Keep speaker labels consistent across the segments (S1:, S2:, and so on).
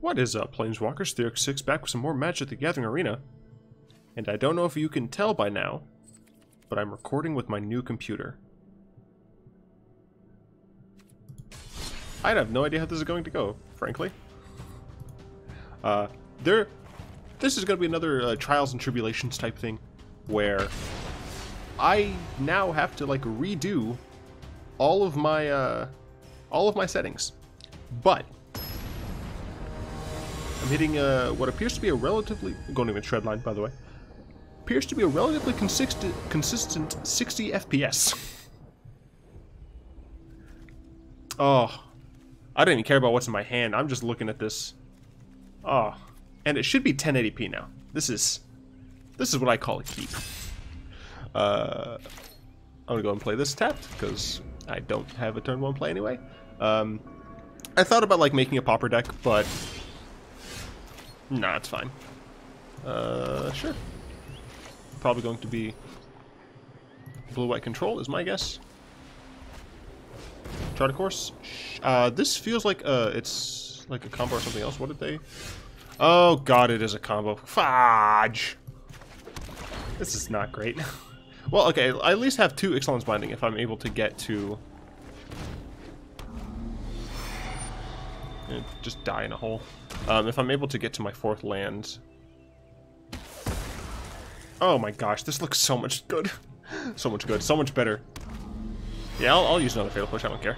S1: What is up, Planeswalkers? Theox 6 back with some more Magic the Gathering Arena. And I don't know if you can tell by now, but I'm recording with my new computer. I have no idea how this is going to go, frankly. This is going to be another Trials and Tribulations type thing, where I now have to like redo all of my settings, but I'm hitting what appears to be a relatively, going to even shred line, by the way, appears to be a relatively consistent 60 FPS. Oh, I don't even care about what's in my hand. I'm just looking at this. Oh, and it should be 1080p now. This is what I call a keep. I'm gonna go and play this tapped because I don't have a turn 1 play anyway. I thought about like making a pauper deck, but nah, it's fine. Sure. Probably going to be blue-white control is my guess. Chart of course. This feels like it's like a combo or something else. What did they? Oh god, it is a combo. Fudge. This is not great. Well, okay, I at least have 2 Ixalan's Binding if I'm able to get to... just die in a hole. If I'm able to get to my 4th land... Oh my gosh, this looks so much good. So much good, so much better. Yeah, I'll use another Fatal Push, I don't care.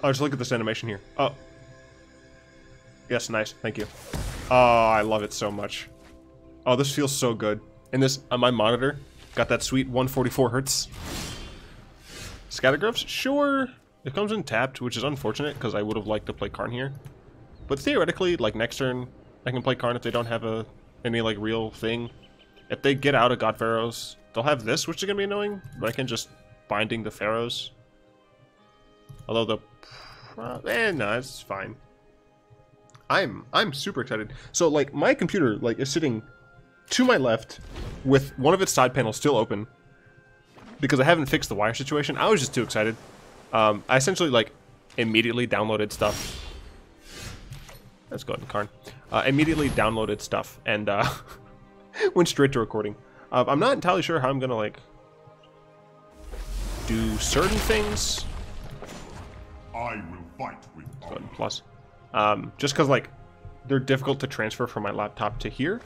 S1: Oh, just look at this animation here. Oh. Yes, nice, thank you. Oh, I love it so much. Oh, this feels so good. And this, on my monitor, got that sweet 144 hertz. Scattergroves? Sure. It comes in tapped, which is unfortunate, because I would have liked to play Karn here. But theoretically, like next turn, I can play Karn if they don't have any like real thing. If they get out of God Pharaohs, they'll have this, which is going to be annoying, but I can just binding the Pharaohs. Although no, it's fine. I'm super excited. So like my computer like is sitting to my left with one of its side panels still open because I haven't fixed the wire situation. I was just too excited. I essentially like immediately downloaded stuff. Let's go ahead and Karn. Immediately downloaded stuff and went straight to recording. I'm not entirely sure how I'm gonna like do certain things.
S2: I will fight with
S1: Let's go ahead and plus. Just because like they're difficult to transfer from my laptop to here.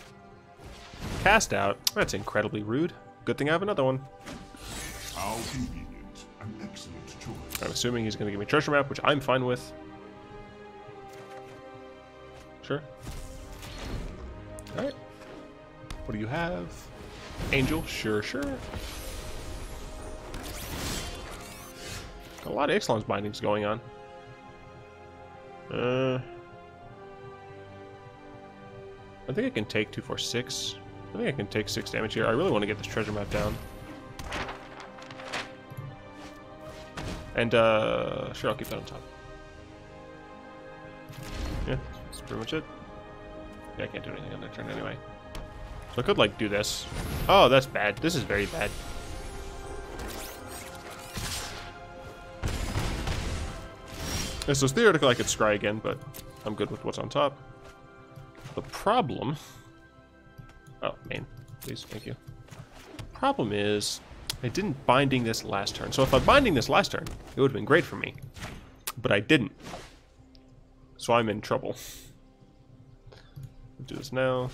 S1: Cast out. That's incredibly rude. Good thing I have another one.
S2: How convenient. An excellent choice.
S1: I'm assuming he's going to give me treasure map, which I'm fine with. Sure. Alright. What do you have? Angel. Sure, sure. Got a lot of Ixalan's bindings going on. I think I can take 2, 4, 6. I think I can take 6 damage here. I really want to get this treasure map down. And, sure, I'll keep that on top. Yeah, that's pretty much it. Yeah, I can't do anything on that turn anyway. So I could, like, do this. Oh, that's bad. This is very bad. Yeah, so it's theoretical I could scry again, but I'm good with what's on top. The problem... Oh, main. Please, thank you. Problem is, I didn't binding this last turn. So if I binding this last turn, it would have been great for me. But I didn't. So I'm in trouble. Let's do this now.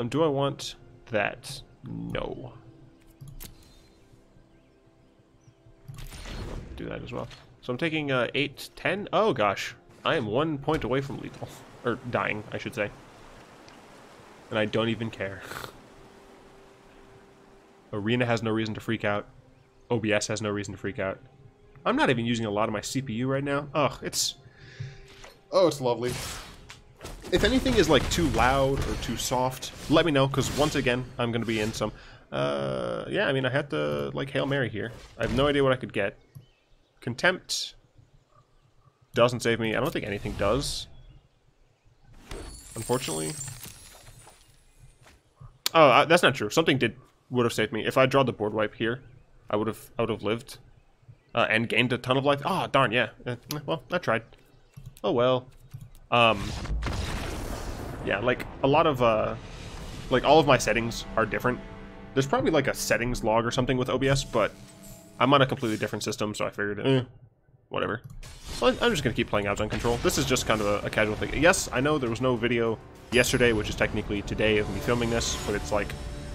S1: Do I want that? No. Do that as well. So I'm taking 8, 10. Oh gosh. I am 1 point away from lethal. Or dying, I should say. And I don't even care. Arena has no reason to freak out. OBS has no reason to freak out. I'm not even using a lot of my CPU right now. Oh, it's lovely. If anything is like too loud or too soft, let me know, because once again, I'm going to be in some... yeah, I mean, I had to, like, Hail Mary here. I have no idea what I could get. Contempt doesn't save me. I don't think anything does. Unfortunately. Oh, that's not true. Something would have saved me. If I draw the board wipe here, I would have lived and gained a ton of life. Oh, darn, yeah. Well, I tried. Oh well. Yeah, like a lot of like all of my settings are different. There's probably like a settings log or something with OBS, but I'm on a completely different system, so I figured, whatever. Well, I'm just gonna keep playing Abzan Control. This is just kind of a casual thing. Yes, I know there was no video yesterday, which is technically today of me filming this, but it's like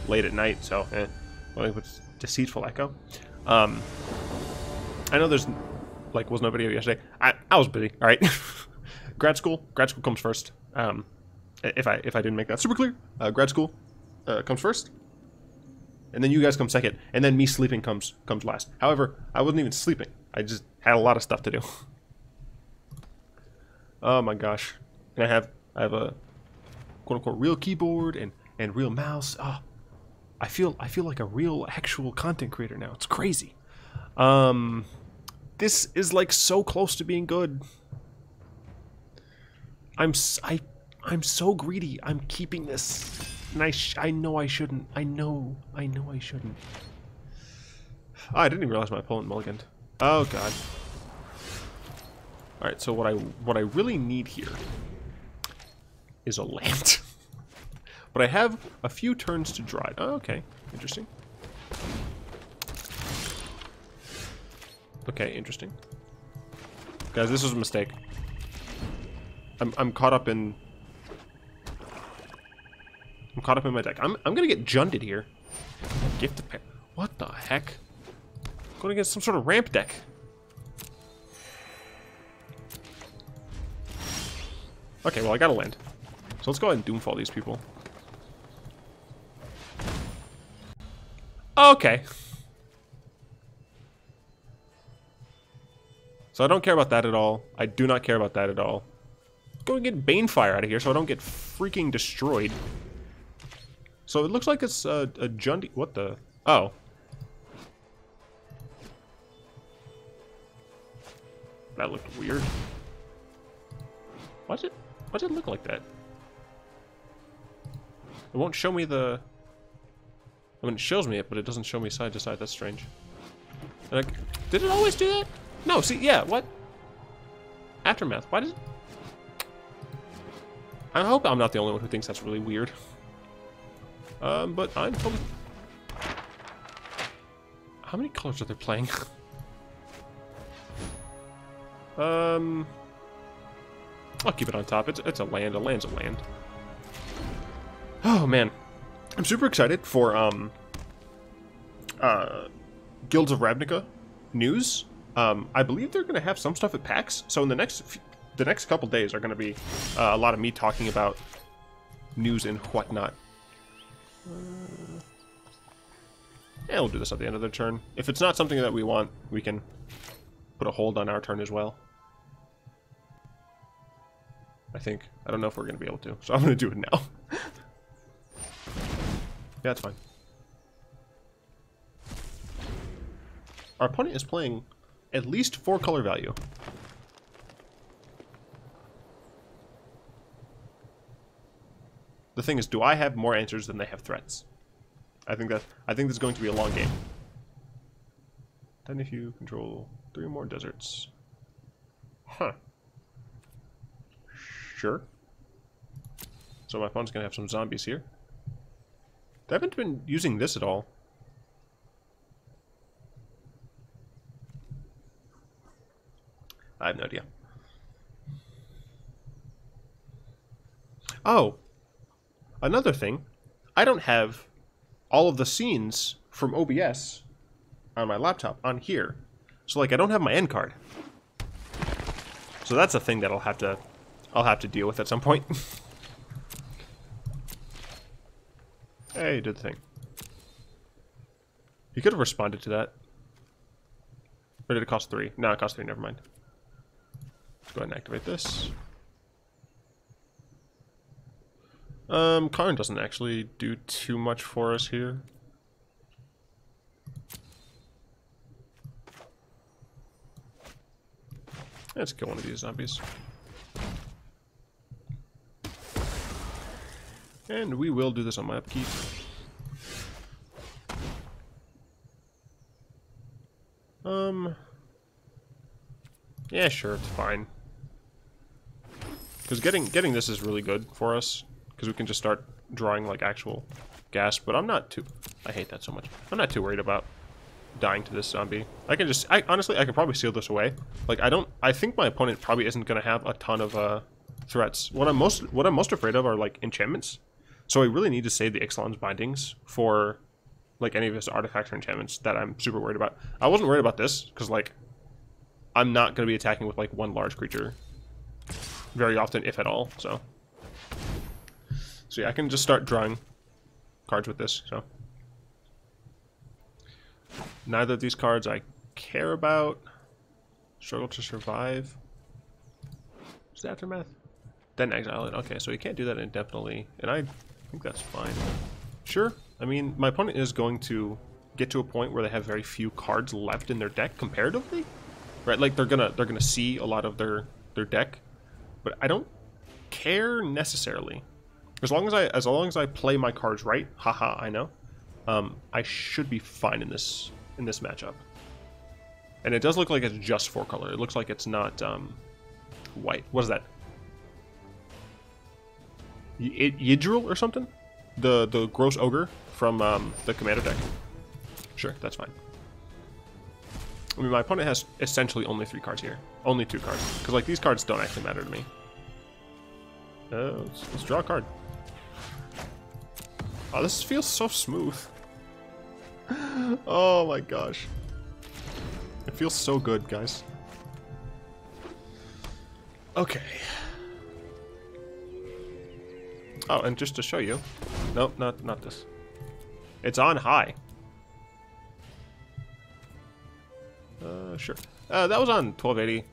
S1: late at night, so well, it's deceitful echo. I know there's like was no video yesterday. I was busy. All right. grad school comes first. If I didn't make that super clear, grad school comes first, and then you guys come second, and then me sleeping comes last. However, I wasn't even sleeping. I just had a lot of stuff to do. Oh my gosh. And I have a quote unquote real keyboard and real mouse. Ah, I feel like a real actual content creator now. It's crazy. This is like so close to being good. I'm so greedy. I'm keeping this. And I know I shouldn't. I know I shouldn't. Oh, I didn't even realize my opponent mulliganed. Oh god. Alright, so what I really need here is a land. But I have a few turns to draw it. Oh, okay. Interesting. Okay, interesting. Guys, this was a mistake. I'm caught up in my deck. I'm gonna get junted here. Gift the pair. What the heck? I'm going against some sort of ramp deck. Okay, well I gotta land. So let's go ahead and Doomfall these people. Okay. So I don't care about that at all. I do not care about that at all. Go and get Banefire out of here so I don't get freaking destroyed. So it looks like it's a Jundy. What the? Oh. That looked weird. Why does it look like that? It won't show me the... I mean, it shows me it, but it doesn't show me side to side. That's strange. Like, did it always do that? No, see, yeah, what? Aftermath. Why does it... I hope I'm not the only one who thinks that's really weird. But I'm totally... How many colors are they playing? I'll keep it on top. It's a land. A land's a land. Oh, man. I'm super excited for, Guilds of Ravnica news. I believe they're going to have some stuff at PAX. So in the next couple days are going to be a lot of me talking about news and whatnot. Yeah, we'll do this at the end of the turn. If it's not something that we want, we can put a hold on our turn as well. I think. I don't know if we're going to be able to, so I'm going to do it now. Yeah, it's fine. Our opponent is playing at least 4 color value. The thing is, do I have more answers than they have threats? I think this is going to be a long game. Then if you control 3 more deserts. Huh. Sure. So my opponent's gonna have some zombies here. They haven't been using this at all. I have no idea. Oh, another thing. I don't have all of the scenes from OBS on my laptop on here. So like I don't have my end card. So that's a thing that I'll have to deal with at some point. Hey, did the thing. You could have responded to that. Or did it cost 3? No, it cost 3, never mind. Let's go ahead and activate this. Karn doesn't actually do too much for us here. Let's kill one of these zombies. And we will do this on my upkeep. Yeah, sure, it's fine. Because getting this is really good for us. Because we can just start drawing like actual gas. But I'm not too... I hate that so much. I'm not too worried about dying to this zombie. Honestly, I can probably seal this away. Like, I think my opponent probably isn't going to have a ton of threats. What I'm most afraid of are like enchantments. So I really need to save the Ixalan's bindings for like any of his artifacts or enchantments that I'm super worried about. I wasn't worried about this because like I'm not going to be attacking with like one large creature very often, if at all. So yeah, I can just start drawing cards with this. So neither of these cards I care about. Struggle to survive. Is that Aftermath? Then exile it. Okay, so you can't do that indefinitely, and I think that's fine. Sure. I mean, my opponent is going to get to a point where they have very few cards left in their deck comparatively, right? Like they're gonna see a lot of their deck, but I don't care necessarily. As long as I play my cards right, haha, I know. I should be fine in this matchup. And it does look like it's just 4 color. It looks like it's not white. What is that? Yidril or something? The gross ogre from the commander deck. Sure, that's fine. I mean, my opponent has essentially only 3 cards here. Only 2 cards. Because, like, these cards don't actually matter to me. Let's draw a card. Oh, this feels so smooth. Oh my gosh. It feels so good, guys. Okay. Oh, and just to show you. Nope, not this. It's on high. Sure. That was on 1280.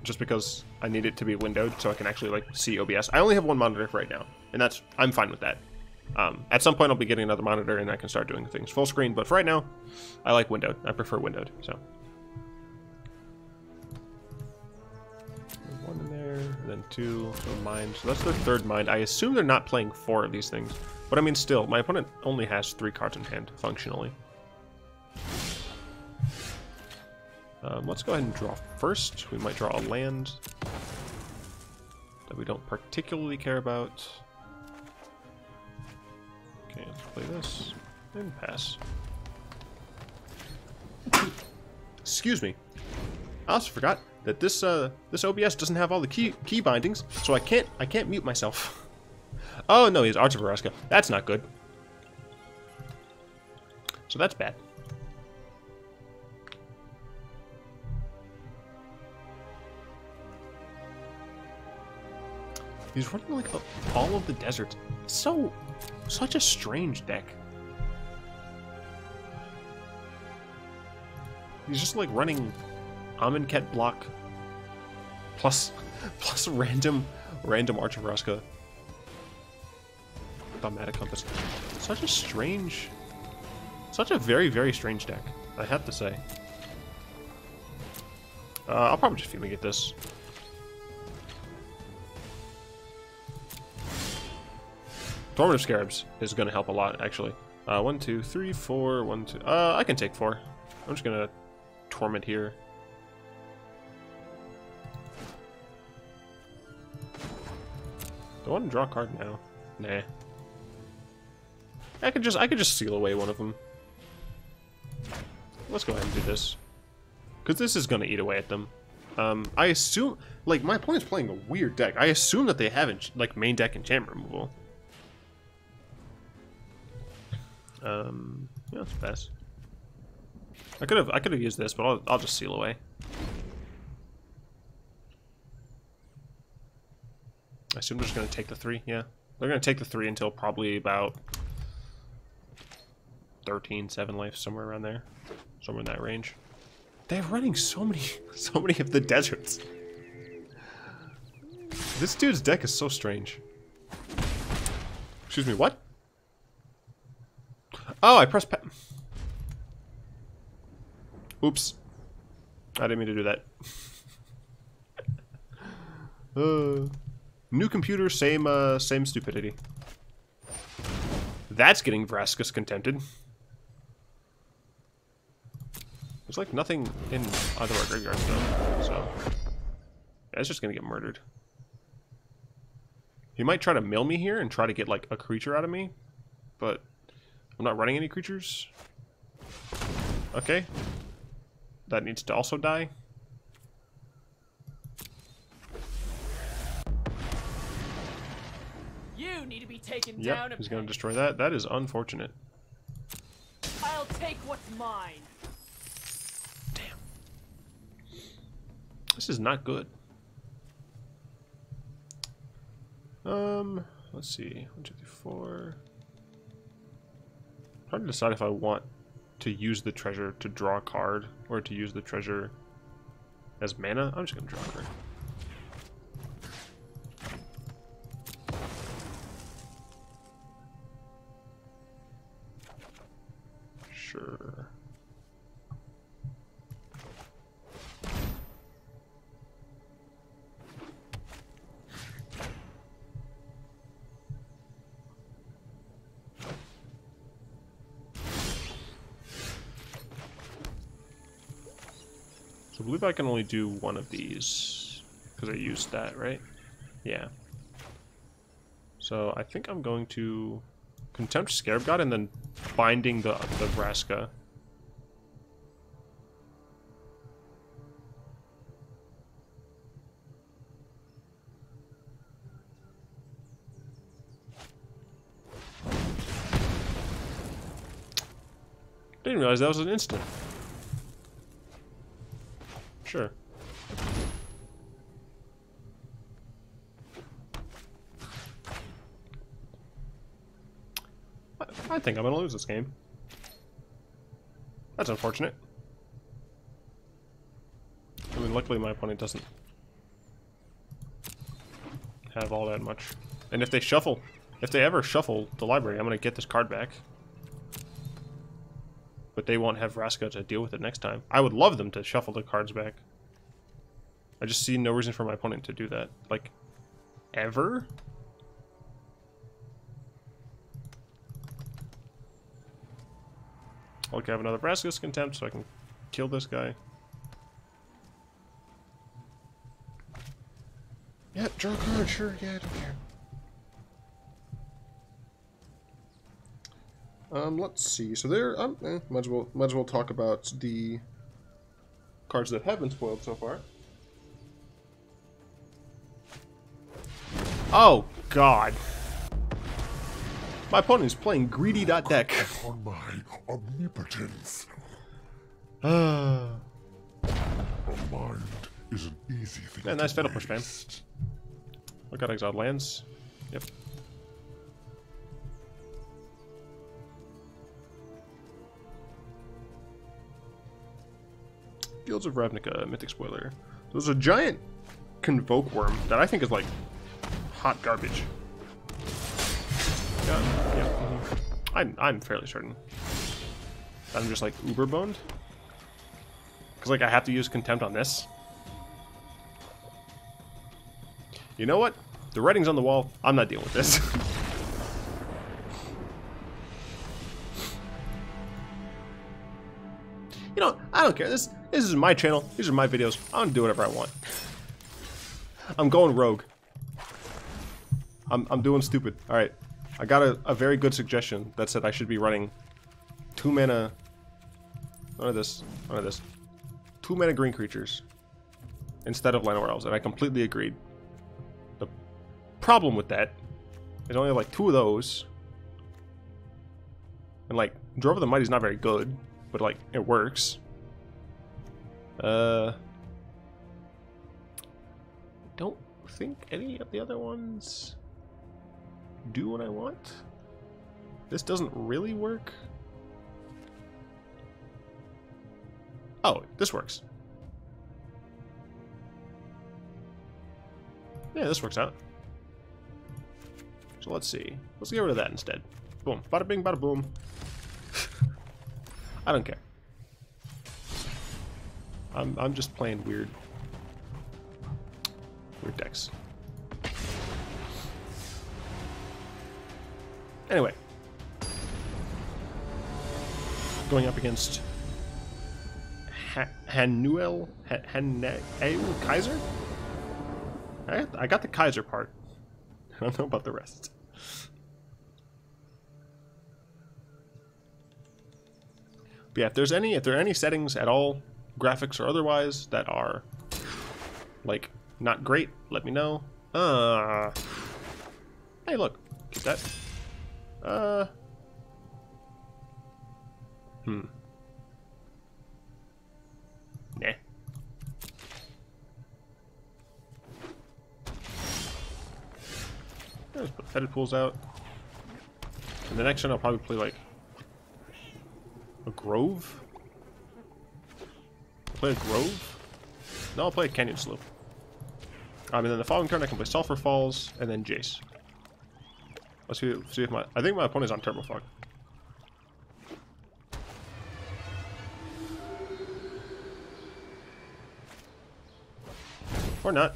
S1: Just because I need it to be windowed so I can actually like see OBS. I only have one monitor for right now, and I'm fine with that. At some point I'll be getting another monitor and I can start doing things full screen, but for right now, I like windowed. I prefer windowed, so. One in there, and then 2 for mine. So that's their 3rd mind. I assume they're not playing 4 of these things, but I mean still, my opponent only has 3 cards in hand, functionally. Let's go ahead and draw first. We might draw a land that we don't particularly care about. Okay, let's play this and pass. Excuse me. I also forgot that this OBS doesn't have all the key bindings, so I can't mute myself. Oh no, he's Arts of Vraska. That's not good. So that's bad. He's running like all of the deserts. Such a strange deck. He's just like running Amonkhet block plus random Arch of Vraska. Dogmatic Compass. Such a very, very strange deck, I have to say. I'll probably just fumigate this. Tormentive Scarabs is going to help a lot, actually. 1, 2, 3, 4, 1, 2. I can take 4. I'm just going to Torment here. Do I want to draw a card now? Nah. I could just seal away one of them. Let's go ahead and do this. Because this is going to eat away at them. I assume... Like, my opponent's playing a weird deck. I assume that they have, like, main deck enchantment removal. Yeah, let's pass. I could have used this, but I'll just seal away. I assume they're just gonna take the 3. Yeah, they're gonna take the 3 until probably about 13-7 life, somewhere around there, somewhere in that range. They're running so many of the deserts. This dude's deck is so strange. Excuse me, what? Oh, I pressed Oops. I didn't mean to do that. New computer, same stupidity. That's getting Vraska's contempted. There's like nothing in either of our graveyards though, so yeah, it's just gonna get murdered. He might try to mill me here and try to get like a creature out of me, but I'm not running any creatures. Okay. That needs to also die.
S3: You need to be taken down.
S1: Yep, he's going to destroy that. That is unfortunate.
S3: I'll take what's mine.
S1: Damn. This is not good. Let's see. 1, 2, 3, 4. I'm trying to decide if I want to use the treasure to draw a card or to use the treasure as mana. I'm just going to draw a card. Sure. So I believe I can only do one of these because I used that, right? Yeah. So I think I'm going to Contempt Scarab God and then binding the Vraska. Didn't realize that was an instant. Sure. I think I'm gonna lose this game. That's unfortunate. I mean, luckily my opponent doesn't have all that much. And if they ever shuffle the library, I'm gonna get this card back. But they won't have Vraska to deal with it next time. I would love them to shuffle the cards back. I just see no reason for my opponent to do that. Like, ever? Okay, I have another Vraska's Contempt, so I can kill this guy. Yeah, draw a card, sure, yeah, I don't care. Let's see. So there, might as well talk about the cards that have been spoiled so far. Oh God! My opponent is playing greedy.deck.
S2: On my omnipotence.
S1: Ah.
S2: A mind is an easy thing.
S1: Yeah, nice
S2: to
S1: Fatal Push, man.
S2: waste.
S1: Look at exiled lands. Yep. Fields of Ravnica, Mythic Spoiler. There's a giant Convoke Worm that I think is like hot garbage. Yeah. I'm fairly certain. I'm just like uber boned. Cause like I have to use Contempt on this. You know what? The writing's on the wall. I'm not dealing with this. You know, I don't care. This is my channel. These are my videos. I'm gonna do whatever I want. I'm going rogue. I'm doing stupid. Alright. I got a very good suggestion that said I should be running 2 mana. None of this. 2 mana green creatures instead of Llanowar Elves, and I completely agreed. The problem with that is I only have like 2 of those. And like, Drove of the Mighty is not very good, but like, it works. Don't think any of the other ones do what I want. This doesn't really work. Oh, this works. Yeah, this works out. So let's see. Let's get rid of that instead. Boom. Bada bing, bada boom. I don't care. I'm just playing weird decks. Anyway, going up against Hanuel Kaiser. I got the Kaiser part. I don't know about the rest. But yeah, if there are any settings at all, graphics or otherwise, that are like not great, let me know. Hey, look, get that. Nah. Let's put fetid pools out. And the next turn I'll probably play like a grove. Play a grove? No, I'll play a canyon slope. And then the following turn I can play Sulphur Falls and then Jace. Let's see if I think my opponent's on Turbo Fog. Or not.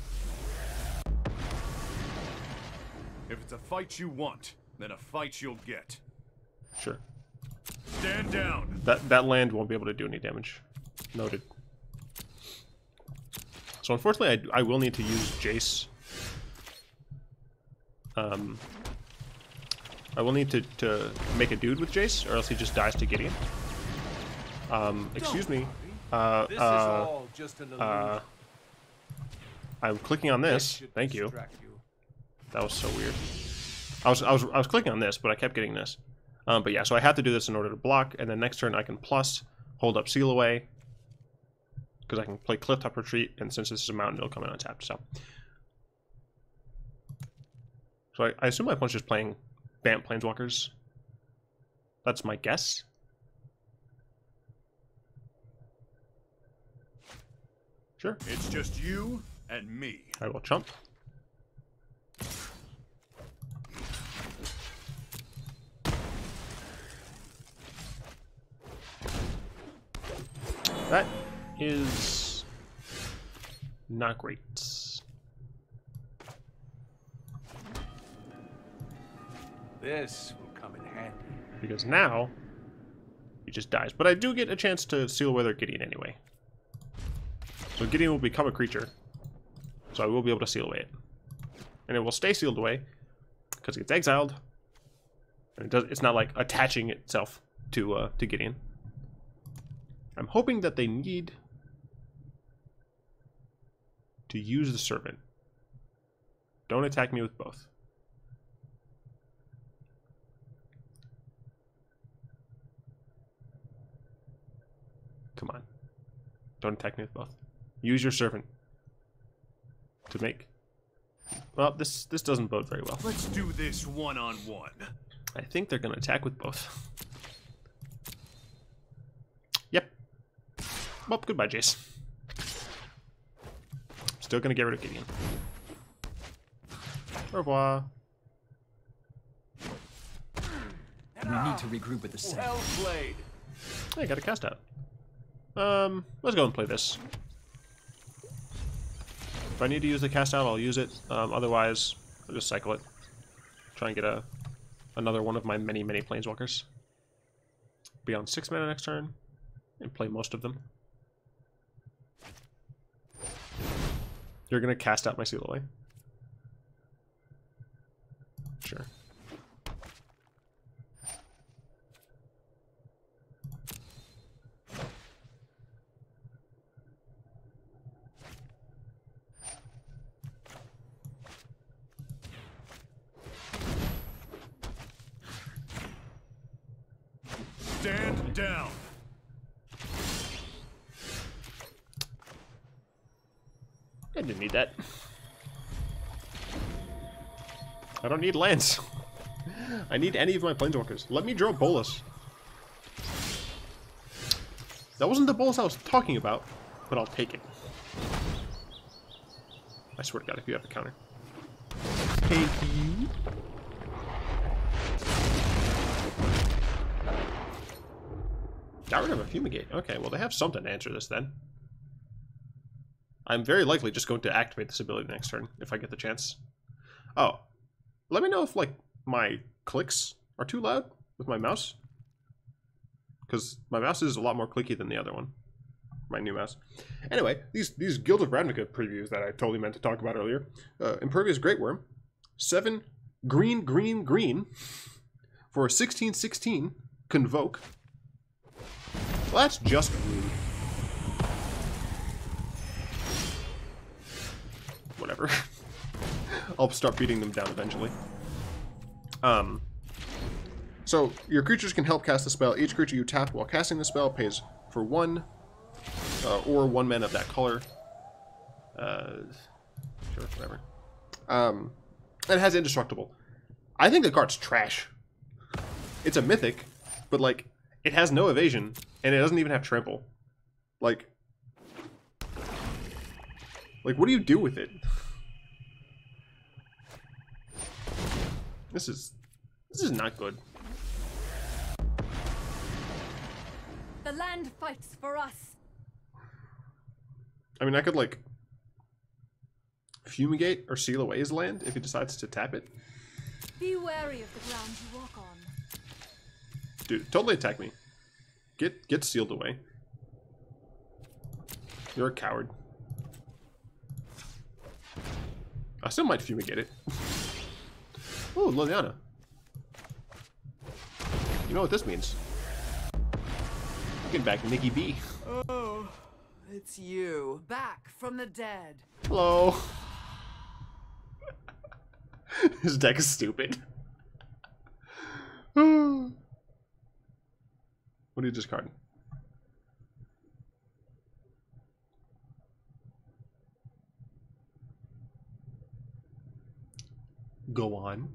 S4: If it's a fight you want, then a fight you'll get.
S1: Sure.
S4: Stand down.
S1: That land won't be able to do any damage. Noted. So unfortunately, I will need to use Jace. I will need to make a dude with Jace, or else he just dies to Gideon. Excuse me.
S5: This is all just an illusion.
S1: I'm clicking on this. Thank you. That was so weird. I was clicking on this, but I kept getting this. But yeah, so I have to do this in order to block, and then next turn I can plus hold up Seal Away, because I can play Clifftop Retreat, and since this is a mountain, it'll come in untapped. So I assume my opponent's just playing Bant Planeswalkers. That's my guess. Sure.
S4: It's just you and me.
S1: I will chump. That is not great.
S5: This will come in handy.
S1: Because now he just dies. But I do get a chance to seal away their Gideon anyway. So Gideon will become a creature. So I will be able to seal away it. And it will stay sealed away because it gets exiled. And it's not like attaching itself to Gideon. I'm hoping that they need to use the Servant. Don't attack me with both. Come on. Don't attack me with both. Use your Servant to make... Well, this doesn't bode very well.
S4: Let's do this one-on-one.
S1: I think they're going to attack with both. Yep. Well, goodbye, Jace. Still going to get rid of Gideon. Au revoir.
S6: We need to regroup with the set.
S5: Well played.
S1: Hey, got a cast out. Let's go and play this. If I need to use the cast out, I'll use it. Otherwise, I'll just cycle it. Try and get another one of my many Planeswalkers. Be on 6 mana next turn, and play most of them. You're gonna cast out my Seal Away? Sure.
S4: Stand down.
S1: I didn't need that. I don't need lands. I need any of my Planeswalkers. Let me draw Bolas. That wasn't the Bolas I was talking about, but I'll take it. I swear to God, if you have a counter. Take you. Got rid of a Fumigate. Okay, well they have something to answer this then. I'm very likely just going to activate this ability next turn, if I get the chance. Oh. Let me know if, like, my clicks are too loud with my mouse. Because my mouse is a lot more clicky than the other one. My new mouse. Anyway, these Guild of Ravnica previews that I totally meant to talk about earlier. Impervious Great Worm. 7 green, green, green for a 16/16 Convoke. Well, that's just green. Whatever. I'll start beating them down eventually. So your creatures can help cast the spell. Each creature you tap while casting the spell pays for 1 or 1 mana of that color. Sure, whatever. It has indestructible. I think the card's trash. It's a mythic, but like it has no evasion and it doesn't even have trample. Like what do you do with it? This is not good.
S3: The land fights for us.
S1: I mean, I could like fumigate or seal away his land if he decides to tap it.
S3: Be wary of the ground you walk on.
S1: Dude, totally attack me. Get sealed away. You're a coward. I still might fumigate it. Oh, Liliana. You know what this means. Get back, Nikki B.
S7: Oh, it's you. Back from the dead.
S1: Hello. His deck is stupid. What do you discard? Go on.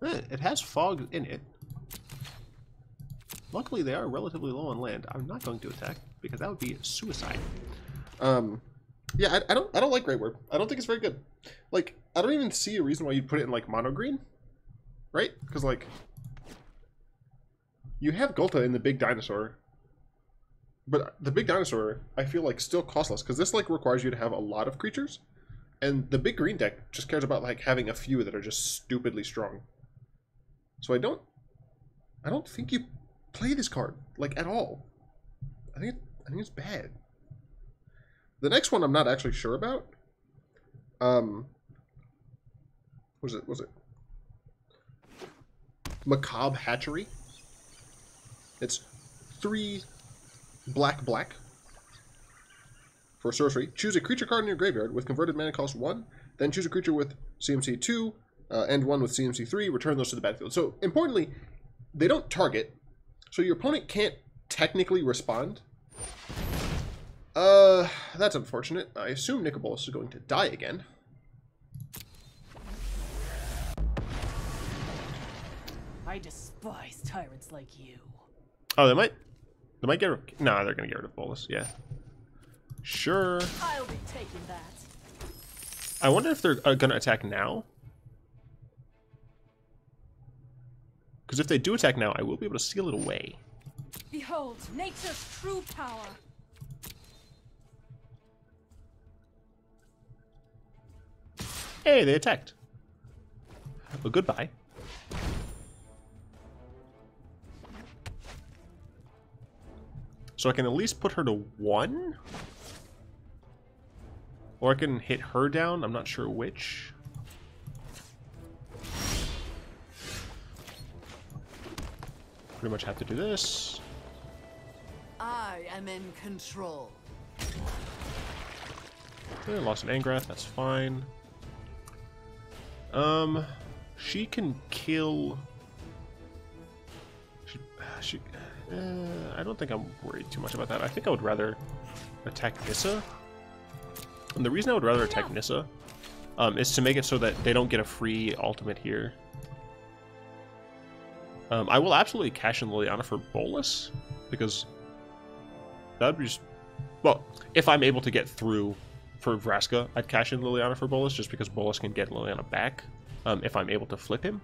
S1: It has fog in it. Luckily, they are relatively low on land. I'm not going to attack because that would be suicide. Yeah, I don't like Great Warp. I don't think it's very good. Like, I don't even see a reason why you'd put it in like mono green, right? Because like, you have Gulta in the Big Dinosaur, but the Big Dinosaur I feel like still costs less because this like requires you to have a lot of creatures, and the big green deck just cares about like having a few that are just stupidly strong. So I don't think you play this card like at all. I think it's bad. The next one I'm not actually sure about. Was it Macabre Hatchery? It's 3 black for sorcery. Choose a creature card in your graveyard with converted mana cost 1. Then choose a creature with CMC 2 and one with CMC 3. Return those to the battlefield. So importantly, they don't target, so your opponent can't technically respond. That's unfortunate. I assume Bolas is going to die again.
S3: I despise tyrants like you.
S1: Oh, they might get rid. Nah, they're gonna get rid of Bolas. Yeah, sure.
S3: I'll be taking that.
S1: I wonder if they're gonna attack now. Because if they do attack now, I will be able to seal it away.
S3: Behold, nature's true power.
S1: Hey, they attacked. Well, goodbye. So I can at least put her to 1? Or I can hit her down, I'm not sure which. Pretty much have to do this.
S7: I am in control.
S1: Okay, lost an Angrath, that's fine. She can kill... I don't think I'm worried too much about that. I think I would rather attack Nissa. And the reason I would rather attack Nissa is to make it so that they don't get a free ultimate here. I will absolutely cash in Liliana for Bolas, because that would be just... Well, if I'm able to get through for Vraska, I'd cash in Liliana for Bolas, just because Bolas can get Liliana back if I'm able to flip him.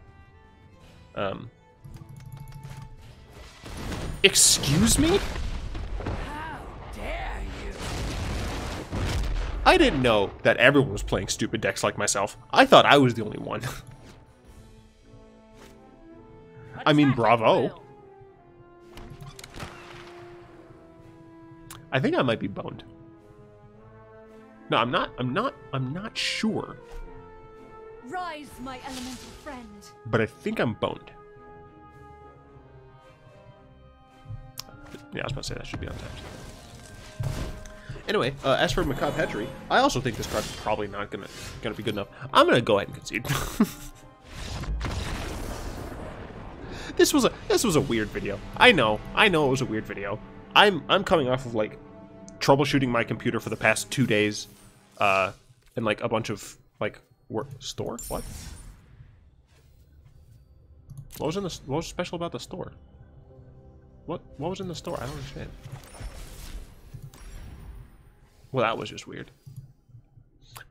S1: Excuse me?
S7: How dare you?
S1: I didn't know that everyone was playing stupid decks like myself. I thought I was the only one. I mean, bravo. I think I might be boned. No, I'm not sure.
S3: Rise, my elemental friend.
S1: But I think I'm boned. Yeah, I was about to say that should be untapped. Anyway, as for Macabre Hatchery, I also think this card's probably not gonna be good enough. I'm gonna go ahead and concede. This was a weird video. I know it was a weird video. I'm coming off of like troubleshooting my computer for the past 2 days, and like a bunch of like store? What? What was special about the store? What was in the store? I don't understand. Well, that was just weird.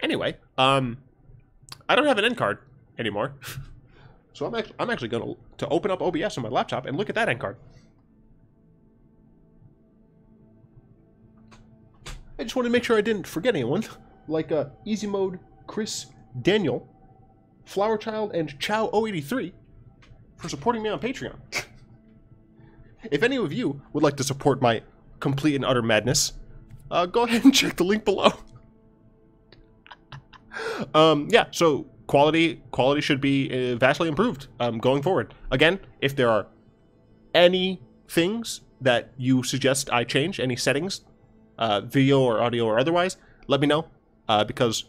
S1: Anyway, I don't have an end card anymore. So I'm actually going to open up OBS on my laptop and look at that end card. I just wanted to make sure I didn't forget anyone, like Easy Mode, Chris, Daniel, Flower Child, and Chow083 for supporting me on Patreon. If any of you would like to support my complete and utter madness, go ahead and check the link below. Yeah, so quality should be vastly improved going forward. Again, if there are any things that you suggest I change, any settings, video or audio or otherwise, let me know, because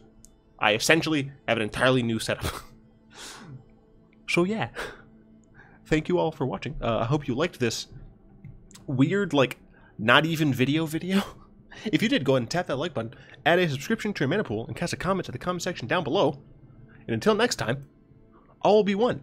S1: I essentially have an entirely new setup. So yeah, thank you all for watching. I hope you liked this weird, like, not even video. If you did, go ahead and tap that like button, add a subscription to your mana pool, and cast a comment to the comment section down below. And until next time, all will be one.